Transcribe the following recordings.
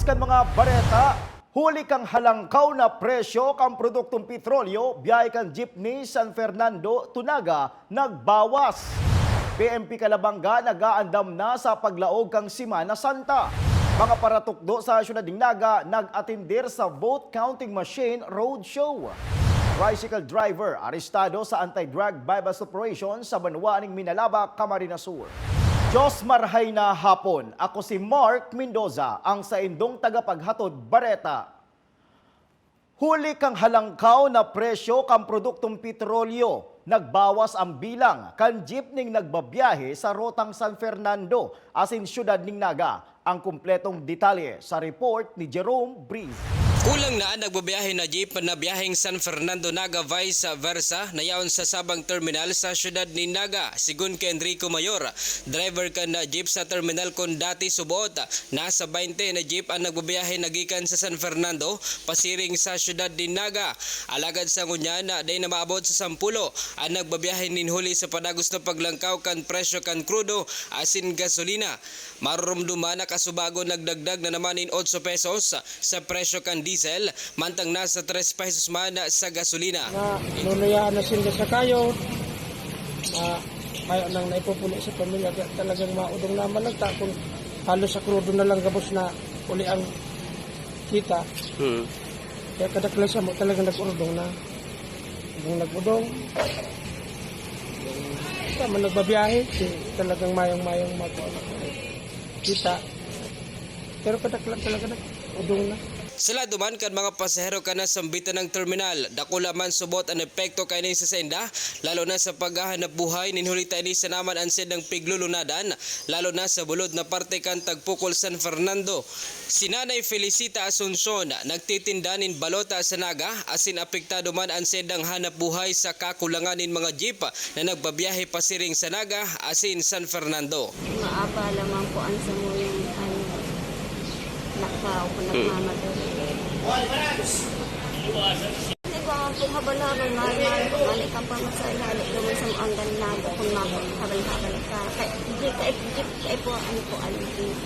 Bris kan mga bareta, huli kang halangkaw na presyo kang produktong petrolyo, biyahe kang jeepney San Fernando, Tunaga, nagbawas. PNP Calabanga nagaandam na sa paglaog kang Semana Santa. Mga paratukdo sa syudad ng Naga nag-atindir sa vote counting machine roadshow. Tricycle driver arestado sa anti-drug bypass operation sa Banwa ng Minalaba, Camarines Sur. Diyos marhay na hapon. Ako si Mark Mendoza, ang saindong tagapaghatod bareta. Huli kang halangkaw na presyo kang produktong petrolyo. Nagbawas ang bilang kan jeepning nagbabiyahe sa rotang San Fernando asin syudad ng Naga. Ang kumpletong detalye sa report ni Jerome Bris. Kulang na nagbabiyahe na jeep na biyaheng San Fernando Naga vice versa na yaon sa Sabang Terminal sa syudad ni Naga. Sigun kay Enrico Mayor, driver ka na jeep sa terminal kon dati subot. Nasa 20 na jeep ang nagbabiyahe nagikan sa San Fernando pasiring sa syudad ni Naga. Alagad sa ngunyan na day na maabot sa 10 ang nagbabiyahe ninhuli sa padagos na paglangkaw kan presyo kan krudo asin gasolina. Marurumduman na kasubago nagdagdag na naman in 8 pesos sa presyo kan diesel, mantang nasa 3 pesos man sa gasolina. Nunayaan na sila sa kayo, kayo nang naipupuno sa pamilya, talagang maudong naman nagta kung halos sa krudo na lang gabos na uli ang kita. Kaya kada klasa mo talagang nag-udong na. Kung nag-udong, tama nagbabiyahe, talagang mayong-mayong kita. Pero kada klasa talaga nag-udong na. Sala duman kan mga pasahero ka na sambitan ng terminal, dakula man subot ang epekto kay sa senda, lalo na sa paghahanap buhay ninhulita ni sa naman ang sendang piglulunadan, lalo na sa bulod na parte kan Tagpukol San Fernando. Si Nanay Felicita Asuncion nagtitindanin balota sa Naga, asin apektado man ang sendang hanap buhay sa kakulanganin mga jeep na nagbabiyahe pasiring sa Naga, asin San Fernando. Maaba lamang po ang samuyang nakaw ko nagmamadali. Hindi ba po habal-habal, mahal-mahal po, mali ka pa masayali, gawin sa ang ganado kung habal-habal ka. Kaya po, ano po,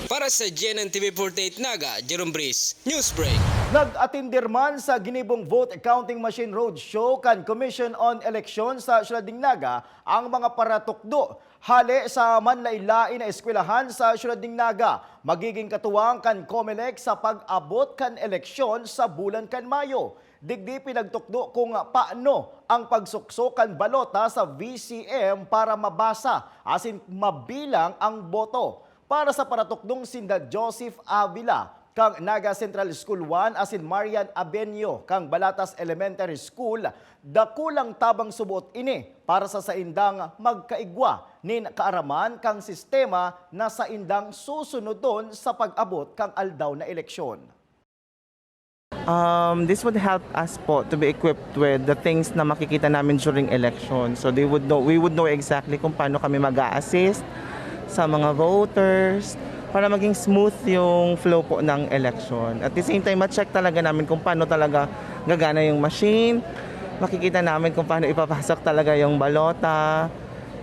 Para sa GNN TV 48 Naga, Jerome Bris, Newsbreak. Nag-atindir man sa ginibong vote counting machine roadshow kan Commission on Elections sa syudad ng Naga ang mga paratukdo hali sa manlailain na eskwelahan sa syudad ng Naga. Magiging katuwang kan COMELEC sa pag-abot kan eleksyon sa bulan kan Mayo. Digdi pinagtukdo kung paano ang pagsukso kan balota sa VCM para mabasa asin mabilang ang boto. Para sa paratukdong sinda Joseph Avila, kang Naga Central School 1 asin Marian Abenyo kang Balatas Elementary School, dakulang tabang subot ini para sa saindang magkaigwa nin kaaraman kang sistema na saindang susunodon sa pag-abot kang aldaw na eleksyon. This would help us po to be equipped with the things na makikita namin during election. So we would know exactly kung paano kami mag-a-assist sa mga voters para maging smooth yung flow po ng election. At the same time, ma-check talaga namin kung paano talaga gagana yung machine. Makikita namin kung paano ipapasok talaga yung balota.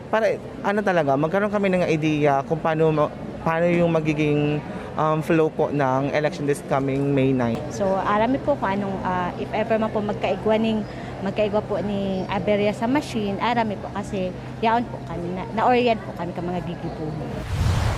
Para talaga, magkaroon kami ng idea kung paano yung magiging flow po ng election this coming May 9. So, arami po kung anong, if ever man po magkaigwa po ni aberya sa machine, arami po kasi yaon po kami, na-orient po kami ka mga gigipuhin.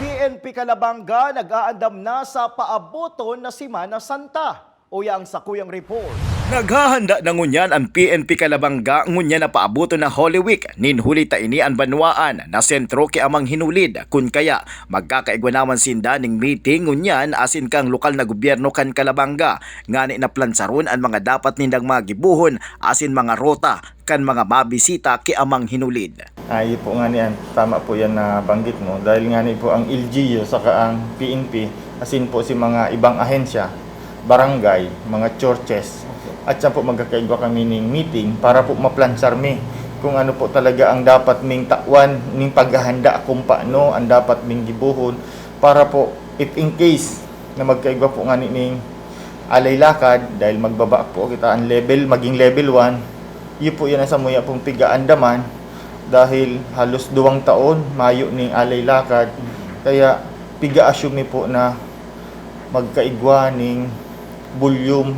PNP Calabanga nag-aandam na sa paaboton na Semana Santa. Uyang sa Kuyang Report. Naghahanda na ngunyan ang PNP Calabanga ngunyan na paabuto na Holy Week. Ninhuli ta ini ang banwaan na sentro ki amang hinulid. Kun kaya magkakaigwa naman sinda ning meeting ngunyan asin kang lokal na gobyerno kan Calabanga. Ngani na plansaron ang mga dapat nindang magibuhon asin mga rota kan mga mabisita ki amang hinulid. Ay po nga niyan, tama po yan na banggit mo dahil nga ni po ang LGU saka ang PNP asin po si mga ibang ahensya, barangay, mga churches at siya po magkakaigwa kami ng meeting para po maplansar mi kung ano po talaga ang dapat ming takwan, ning paghahanda kung paano ang dapat ming gibuhon para po if in case na magkaigwa po nga ning alay lakad dahil magbaba po kita ang level, maging level 1, yun po yan ang samuya pong piga-andaman dahil halos 2 taon mayo ning alay lakad kaya piga-assume po na magkaigwa ning bulyum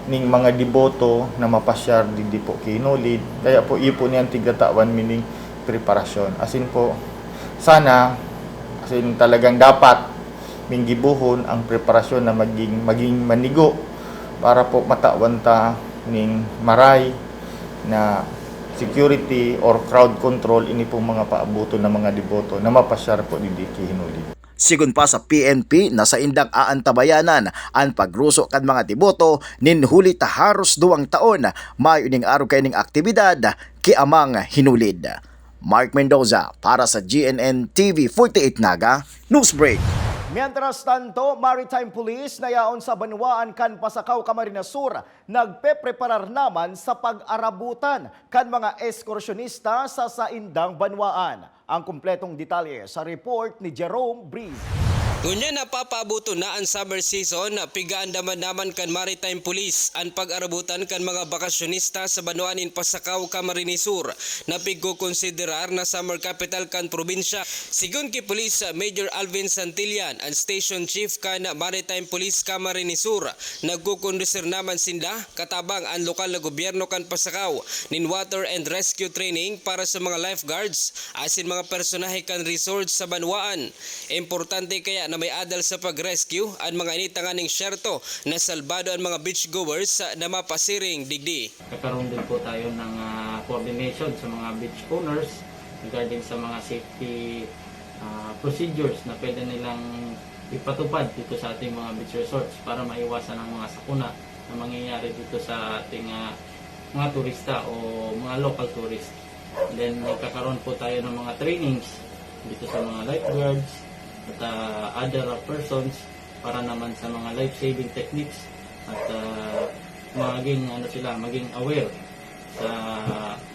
ning mga deboto na mapasyar di po kinulid. Kaya po ipo niyang tigdatawan mining preparasyon. Asin po, sana, asin talagang dapat minggibuhon ang preparasyon na maging manigo para po matawan ta ning maray na security or crowd control ini po mga paabuto ng mga deboto na mapasyar po di kinulid. Sigun pa sa PNP na sa indang aantabayanan ang pagruso kan mga deboto nin huli ta haros 2 taon mayo ning araw kay ning aktibidad ki amang hinulid. Mark Mendoza para sa GNN TV 48 Naga Newsbreak. Mientras tanto, Maritime Police na yaon sa Banwaan kan Pasakaw, Camarines Sur, nagpe-preparar naman sa pag-arabutan kan mga eskursyonista sa Saindang Banwaan. Ang kumpletong detalye sa report ni Jerome Breeze. Ngunya napapaabuto na ang summer season, pigaandaman naman kan Maritime Police ang pag-arabutan kan mga bakasyonista sa Banwaanin Pasakaw, Camarines Sur na pigkukonsiderar na summer capital kan probinsya. Sigun ki Police Major Alvin Santillan, ang Station Chief kan Maritime Police Camarines Sur, nagkukondusir naman sinda katabang ang lokal na gobyerno kan Pasakaw nin water and rescue training para sa mga lifeguards asin mga personahe kan resort sa Banwaan. Importante kaya na may adal sa pag-rescue ang mga initanganing syerto na salbado ang mga beachgoers na mapasiring digdi. Kakaroon din po tayo ng coordination sa mga beach owners regarding sa mga safety procedures na pwede nilang ipatupad dito sa ating mga beach resorts para maiwasan ang mga sakuna na mangyayari dito sa ating mga turista o mga local tourists. Then kakaroon po tayo ng mga trainings dito sa mga lifeguards at other persons para naman sa mga life-saving techniques at maging aware sa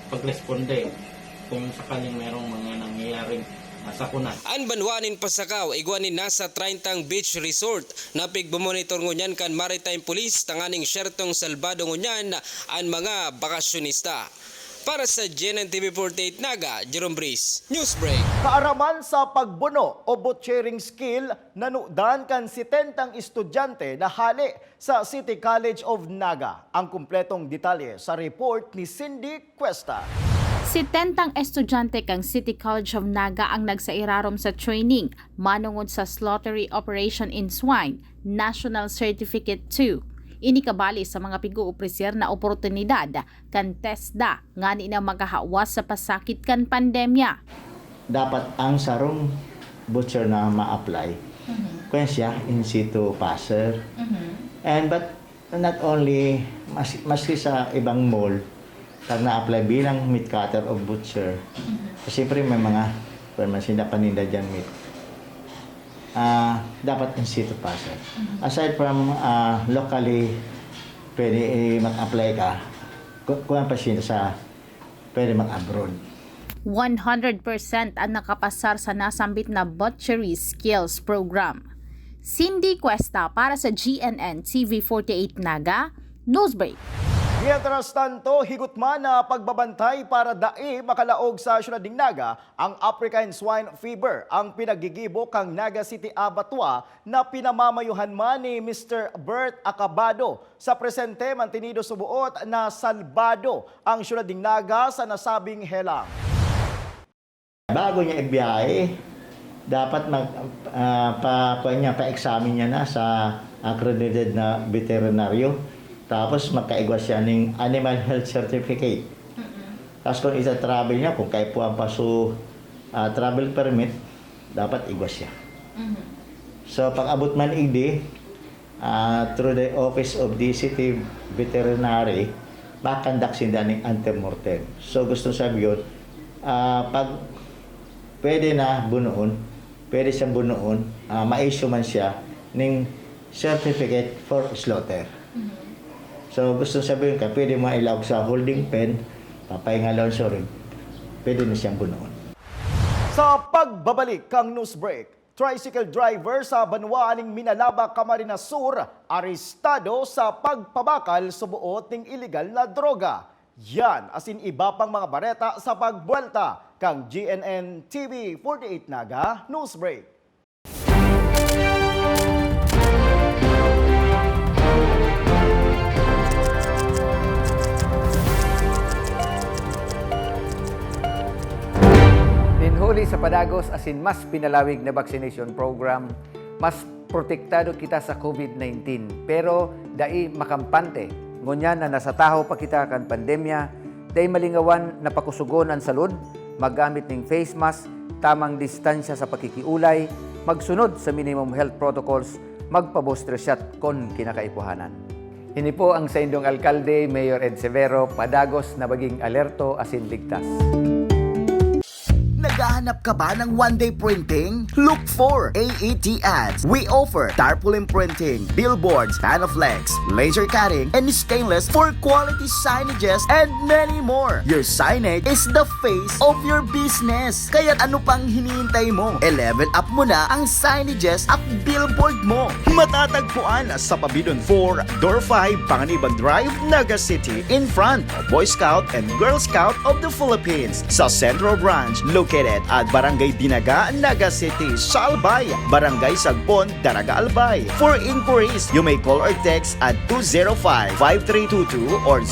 pagresponde kung sakaling mayroong mga nangyayaring sakuna. Ang Banwaanin Pasakaw igwanin nasa 30 beach resort na pigbumonitor ngunyan kan Maritime Police tanganing syertong salbado ngunyan ang mga bakasyonista. Para sa GNN TV 48 Naga, Jerome Breeze, Newsbreak. Kaaraman sa pagbuno o boat sharing skill, nanudan kan 70 estudyante na hali sa City College of Naga. Ang kumpletong detalye sa report ni Cindy Cuesta. 70 estudyante kang City College of Naga ang nagsairarom sa training manungod sa Slaughtery Operation in Swine, National Certificate 2. Inikabali sa mga pig-uopresyer na oportunidad kan TESDA nga ni na magahawas sa pasakit kan pandemya. Dapat ang sarong butcher na ma-apply kung siya in situ passer. And but not only maski sa ibang mall kag na-apply bilang meat cutter o butcher. Kasi siyempre may mga sinda paninda dyan meat. Dapat in situ passer. Aside from locally pwede mag-apply ka kung ang pasyente sa pwede mag-abroad. 100% ang nakapasar sa nasambit na Butchery Skills Program. Cindy Cuesta para sa GNN TV 48 Naga, Newsbreak. Mientras tanto, higit man na pagbabantay para dai makalaog sa syudad ng Naga ang African Swine Fever, ang pinagigibo kang Naga City Abattoir na pinamamayuhan man ni Mr. Bert Acabado. Sa presente, mantinido subuot na salbado ang syudad ng Naga sa nasabing helang. Bago niya ibiyahe, dapat pa-examine niya na sa accredited na veterinaryo. Tapos magkaigwa siya ng Animal Health Certificate. Tapos kung isa-travel niya, kung kaya po ang paso travel permit, dapat igwa siya. So pag abot man igdi, through the Office of the City Veterinary, makandak sinda ng antemortem. So gusto sabi yun, pag pwede na bunuon, pwede siyang bunuon, ma-issue man siya ng certificate for slaughter. So gusto sabihin ka, pwede mo ilawag sa holding pen, papahingalon sa rin, pwede na siyang bunuon. Sa pagbabalik kang Newsbreak, tricycle driver sa Banwaaning Minalaba, Camarines Sur, arestado sa pagpabakal subuot ng illegal na droga. Yan asin iba pang mga bareta sa pagbuelta kang GNN TV 48 Naga Newsbreak. sa Padagos, asin mas pinalawig na vaccination program, mas protektado kita sa COVID-19. Pero dai makampante, ngunyan na nasa taho pa kita kan pandemya, dai malingawan na pakusugon ang salud, maggamit ng face mask, tamang distansya sa pakikiulay, magsunod sa minimum health protocols, magpa-booster shot kon kinakaipuhanan. Ini po ang sa indong alkalde, Mayor Ed Severo, Padagos na maging alerto asin ligtas. Naghahanap ka ba ng one-day printing? Look for AET Ads. We offer tarpaulin printing, billboards, panflex, laser cutting, and stainless for quality signages and many more. Your signage is the face of your business. Kaya ano pang hinihintay mo? I-level up mo na ang signages at billboard mo. Matatagpuan sa Pabidon 4, Door 5, Panganiban Drive, Naga City, in front of Boy Scout and Girl Scout of the Philippines. Sa Central Branch, located at Barangay Dinaga, Naga City, Salbay, Barangay Sagpon, Daraga Albay. For inquiries, you may call or text at 205-5322 or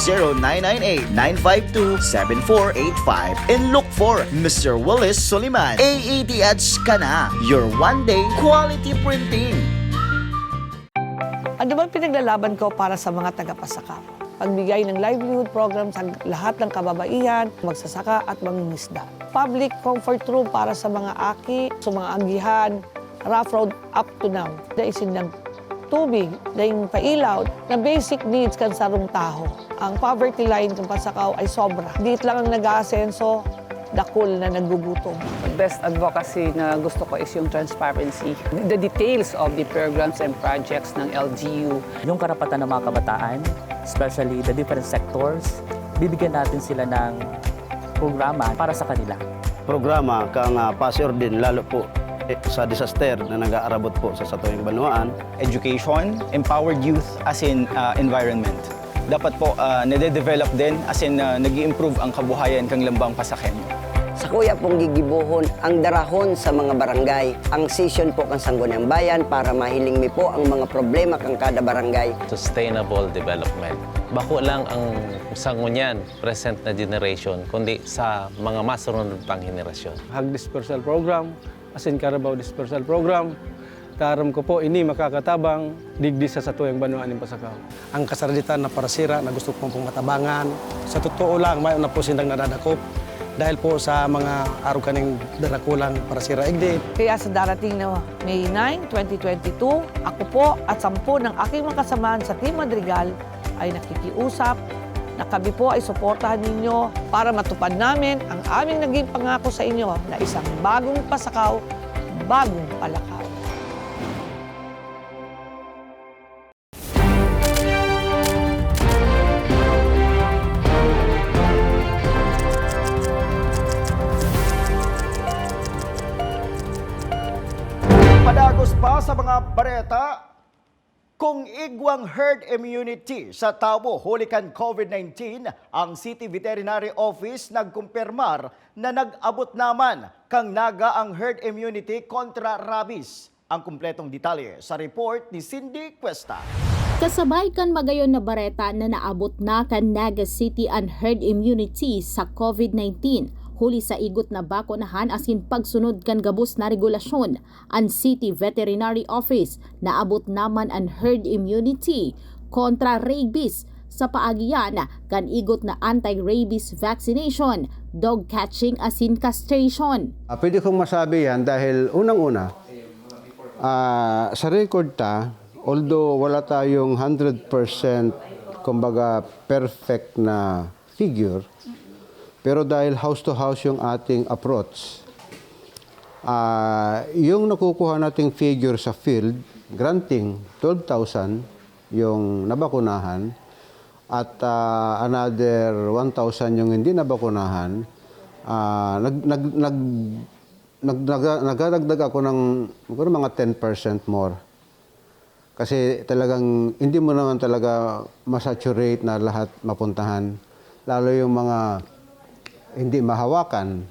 0998-952-7485 and look for Mr. Willis Soliman. AET Ads ka na, your one-day quality printing. Ano bang pinaglalaban ko para sa mga taga-Pasakaw? Pagbigay ng livelihood program sa lahat ng kababaihan, magsasaka at mangingisda. Public comfort room para sa mga aki, sa mga anggihan, rough road up to now. Daisin ng tubig, daing pailaw, na basic needs kan sarong taho. Ang poverty line ng Pasakaw ay sobra. Diit lang ang nag-aasenso, dakul na nagugutom. The best advocacy na gusto ko is yung transparency. The details of the programs and projects ng LGU. Yung karapatan ng mga kabataan, especially the different sectors, bibigyan natin sila ng programa para sa kanila. Programa kang pasyor din, lalo po sa disaster na nag-aarabot po sa Satuing Banwaan. Education, empowered youth as in environment. Dapat po nade-develop din as in nag-i-improve ang kabuhayan kang Lambang Pasakenyo. Sa kuya pong gigibuhon ang darahon sa mga barangay. Ang session po kang Sangguniang Bayan para mahiling mi po ang mga problema kang kada barangay. Sustainable development. Bako lang ang Sanggunian present na generation, kundi sa mga masunod pang henerasyon. Hag dispersal program, as in Carabao dispersal program. Karam ko po, ini makakatabang digdi sa Satuing Banwaan ng Pasakaw. Ang kasaraditan na parasira na gusto kong matabangan. Sa totoo lang, may na po silang nadadakop dahil po sa mga araw kaning darakulang parasira igdi. Kaya sa darating na May 9, 2022, ako po at 10 ng aking mga kasamahan sa Team Madrigal ay nakikiusap na kami po ay suportahan ninyo para matupad namin ang aming naging pangako sa inyo na isang bagong Pasakaw, bagong Palakaw. Padagos pa sa mga bareta, kung igwang herd immunity sa tao hulikan COVID-19, ang City Veterinary Office nagkumpirmar na nag-abot naman kang naga ang herd immunity kontra rabies. Ang kumpletong detalye sa report ni Cindy Cuesta. Kasabay kan magayon na bareta na naabot na kan Naga City ang herd immunity sa COVID-19. Huli sa igot na bakunahan asin pagsunod kan gabos na regulasyon, ang City Veterinary Office naabot naman ang herd immunity kontra rabies sa paagian kan igot na anti-rabies vaccination, dog catching asin castration. Pwede kong masabi yan dahil unang-una, sa record although wala tayong 100% kumbaga perfect na figure, pero dahil house to house yung ating approach, yung nakukuha nating figure sa field, granting 12,000 yung nabakunahan at another 1,000 yung hindi nabakunahan, nagdagdag ako ng mga 10% more. Kasi talagang hindi mo naman talaga masaturate na lahat mapuntahan. Lalo yung mga hindi mahawakan,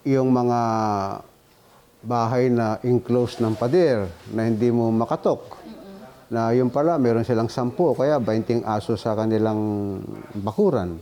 yung mga bahay na enclosed ng pader na hindi mo makatok. Na yung pala, meron silang 10 kaya 20 aso sa kanilang bakuran.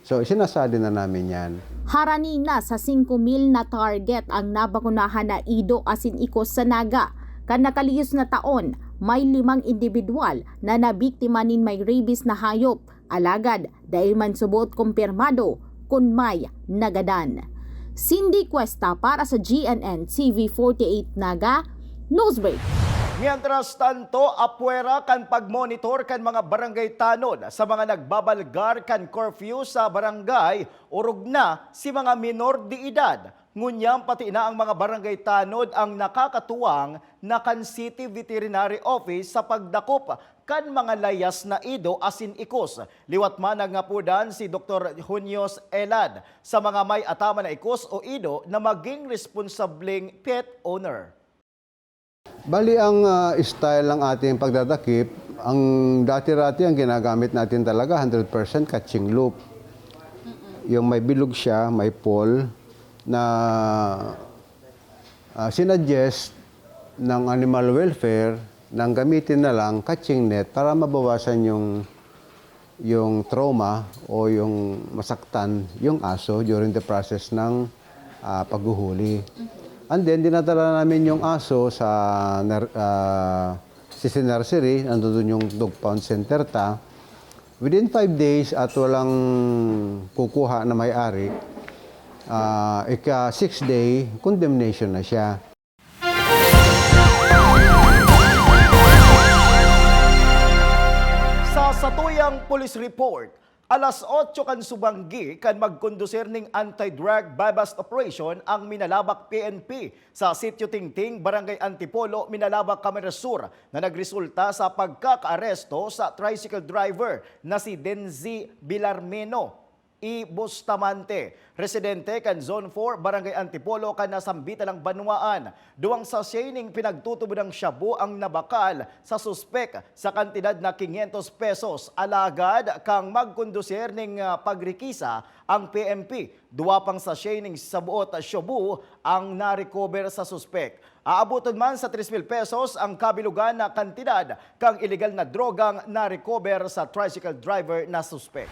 So, sinasali na namin yan. Harani na sa 5,000 na target ang nabakunahan na Ido asin Ikos sa Naga. Kan nakaliyos na taon, may 5 individual na nabiktima nin may rabies na hayop. Alagad, dahil man subot kumpirmado kung may nagadan. Cindy Cuesta para sa GNN TV 48 Naga, Newsbreak. Mientras tanto, apwera kan pagmonitor kan mga barangay tanod sa mga nagbabalgar kan curfew sa barangay, urog na si mga minor de edad. Ngunyam pati na ang mga barangay tanod ang nakakatuwang na kan City Veterinary Office sa pagdakop kan mga layas na Ido asin Ikos. Liwat man nangapudan si Dr. Junios Elad sa mga may atama na Ikos o Ido na maging responsableng pet owner. Bali, ang style ng ating pagdadakip, ang dati-rati ang ginagamit natin talaga 100% catching loop. Yung may bilog siya, may pole, na sinuggest ng animal welfare nang gamitin na lang catching net para mabawasan yung trauma o yung masaktan yung aso during the process ng paghuhuli. And then, dinadala namin yung aso sa Sisi Nursery, nandun yung dog pound center ta. Within 5 days at walang kukuha na may-ari, ika-6 day, condemnation na siya. Sa satuyang police report, alas 8 kan subanggi kan magkondusir ning anti-drug bypass operation ang Minalabak PNP sa Sitio Tingting, Barangay Antipolo, Minalabak, Camarines Sur na nagresulta sa pagkakaaresto sa tricycle driver na si Denzi Bilarmeno I. Bustamante. Residente kan Zone 4, Barangay Antipolo, kan nasambita ng Banwaan. Duwang sa sining pinagtutubo ng shabu ang nabakal sa suspek sa kantidad na 500 pesos. Alagad kang magkondusir ning pagrikisa ang PNP. Duwa pang sa sining sabuot shabu ang narecover sa suspek. Aabuton man sa 3,000 pesos ang kabilugan na kantidad kang illegal na drogang narecover sa tricycle driver na suspek.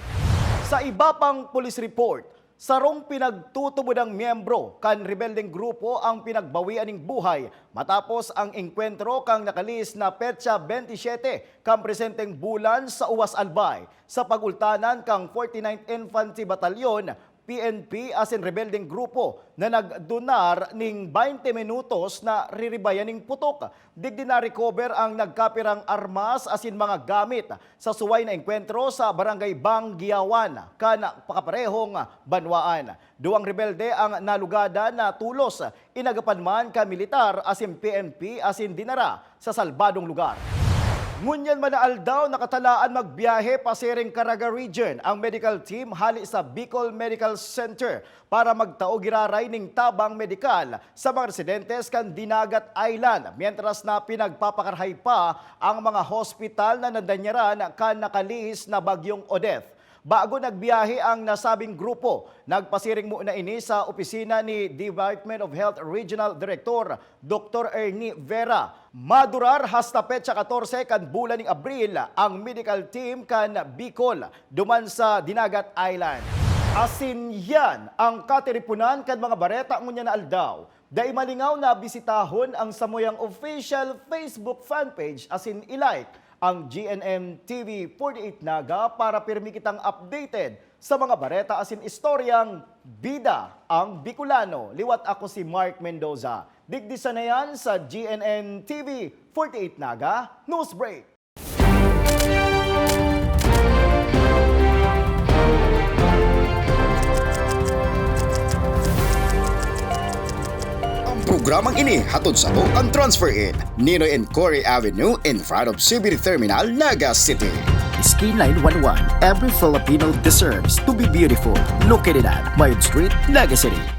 Sa iba pang police report, sarong pinagtutubo ng miyembro kan rebeldeng grupo ang pinagbawian ng buhay matapos ang engkwentro kang nakalis na petsa 27 kang presenteng bulan sa Uwas Albay sa pagultanan kang 49th Infantry Battalion PNP asin rebeldeng grupo na nagdonar ning 20 minutos na riribayan ning putok. Digdi na recover ang nagkapirang armas asin mga gamit sa suway na engkwentro sa Barangay Banggiawan, kan pakaparehong Banwaan. Duwang rebelde ang nalugada na tulos inagapan man ka militar asin PNP asin dinara sa salbadong lugar. Ngunyan manaal daw nakatalaan magbiyahe pasiring Caraga Region ang medical team hali sa Bicol Medical Center para magtao giraray ning tabang medikal sa mga residentes kan Dinagat Island, mientras na pinagpapakarhay pa ang mga hospital na nadanyaran kan nakalihis na bagyong Odette. Bago nagbiyahe ang nasabing grupo, nagpasiring muna ini sa opisina ni Department of Health Regional Director Dr. Ernie Vera. Madurar hasta petsa 14 kan bulan ng Abril ang medical team kan Bicol duman sa Dinagat Island. Asin yan ang katiripunan kan mga bareta ngunya na aldaw. Dahil malingaw na bisitahon ang Samoyang official Facebook fanpage asin ilike ang GNM TV 48 Naga para pirmi kitang updated sa mga bareta asin istoryang bida ang Bicolano. Liwat ako si Mark Mendoza. Digdisa na yan sa GNM TV 48 Naga Newsbreak. Programang ini hatod sa to ang Transfer In, Ninoy and Cory Avenue in front of CBD Terminal, Naga City. Ski 911, every Filipino deserves to be beautiful. Located at Mayod Street, Naga City.